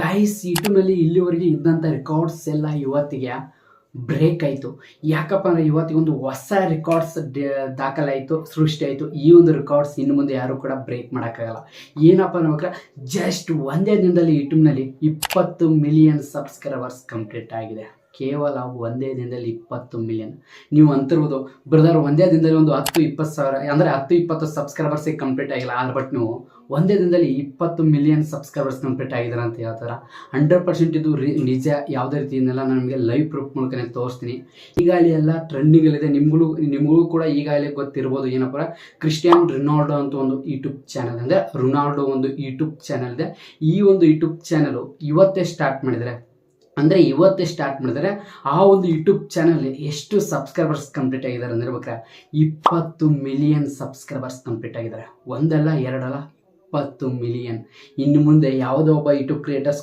Guys ಯೂಟ್ಯೂಬ್ನಲ್ಲಿ ಇಲ್ಲಿವರೆಗೆ ಇದ್ದಂಥ ರೆಕಾರ್ಡ್ಸ್ ಎಲ್ಲ ಇವತ್ತಿಗೆ ಬ್ರೇಕ್ ಆಯಿತು. ಯಾಕಪ್ಪ ಅಂದರೆ ಇವತ್ತಿಗೊಂದು ಹೊಸ ರೆಕಾರ್ಡ್ಸ್ ದಾಖಲಾಯಿತು, ಸೃಷ್ಟಿ ಆಯಿತು. ಈ ಒಂದು ರೆಕಾರ್ಡ್ಸ್ ಇನ್ನು ಮುಂದೆ ಯಾರು ಕೂಡ ಬ್ರೇಕ್ ಮಾಡೋಕ್ಕಾಗಲ್ಲ. ಏನಪ್ಪ ಅನ್ನೋಕೆ ಜಸ್ಟ್ ಒಂದೇ ದಿನದಲ್ಲಿ ಯೂಟ್ಯೂಬ್ನಲ್ಲಿ 20 ಮಿಲಿಯನ್ ಸಬ್ಸ್ಕ್ರೈಬರ್ಸ್ ಕಂಪ್ಲೀಟ್ ಆಗಿದೆ. ಕೇವಲ ಒಂದೇ ದಿನದಲ್ಲಿ 20 ಮಿಲಿಯನ್. ನೀವು ಅಂತಿರ್ಬೋದು ಬ್ರದರ್ ಒಂದೇ ದಿನದಲ್ಲಿ ಒಂದು 10-20 ಸಾವಿರ ಅಂದರೆ 10-20 ಸಬ್ಸ್ಕ್ರೈಬರ್ಸಿಗೆ ಕಂಪ್ಲೀಟ್ ಆಗಿಲ್ಲ, ಬಟ್ ನೀವು ಒಂದೇ ದಿನದಲ್ಲಿ 20 ಮಿಲಿಯನ್ ಸಬ್ಸ್ಕ್ರೈಬರ್ಸ್ ಕಂಪ್ಲೀಟ್ ಆಗಿದ್ದಾರೆ ಅಂತ ಹೇಳ್ತಾರೆ. 100% ಇದು ನಿಜ. ಯಾವುದೇ ರೀತಿಯಿಂದೆಲ್ಲ ನಾನು ನಿಮಗೆ ಲೈವ್ ಪ್ರೂಫ್ ಮೂಲಕ ತೋರಿಸ್ತೀನಿ. ಈಗಾಗಲೇ ಎಲ್ಲ ಟ್ರೆಂಡಿಂಗಲ್ಲಿದೆ. ನಿಮಗೂ ಕೂಡ ಈಗಾಗಲೇ ಗೊತ್ತಿರ್ಬೋದು. ಏನಪ್ಪ, ಕ್ರಿಸ್ಟಿಯಾನೋ ರೊನಾಲ್ಡೋ ಅಂತ ಒಂದು ಯೂಟ್ಯೂಬ್ ಚಾನಲ್ ಅಂದರೆ ರೊನಾಲ್ಡೋ ಒಂದು ಯೂಟ್ಯೂಬ್ ಚಾನಲ್ ಇದೆ. ಈ ಒಂದು ಯೂಟ್ಯೂಬ್ ಚಾನಲು ಇವತ್ತೇ ಸ್ಟಾರ್ಟ್ ಮಾಡಿದರೆ ಆ ಒಂದು ಯೂಟ್ಯೂಬ್ ಚಾನಲ್ ಎಷ್ಟು ಸಬ್ಸ್ಕ್ರೈಬರ್ಸ್ ಕಂಪ್ಲೀಟ್ ಆಗಿದ್ದಾರೆ ಅಂದರೆ 20 ಮಿಲಿಯನ್ ಸಬ್ಸ್ಕ್ರೈಬರ್ಸ್ ಕಂಪ್ಲೀಟ್ ಆಗಿದ್ದಾರೆ. ಒಂದಲ್ಲ ಎರಡಲ್ಲ 20 ಮಿಲಿಯನ್. ಇನ್ನು ಮುಂದೆ ಯಾವುದೋ ಒಬ್ಬ ಯೂಟ್ಯೂಬ್ ಕ್ರಿಯೇಟರ್ಸ್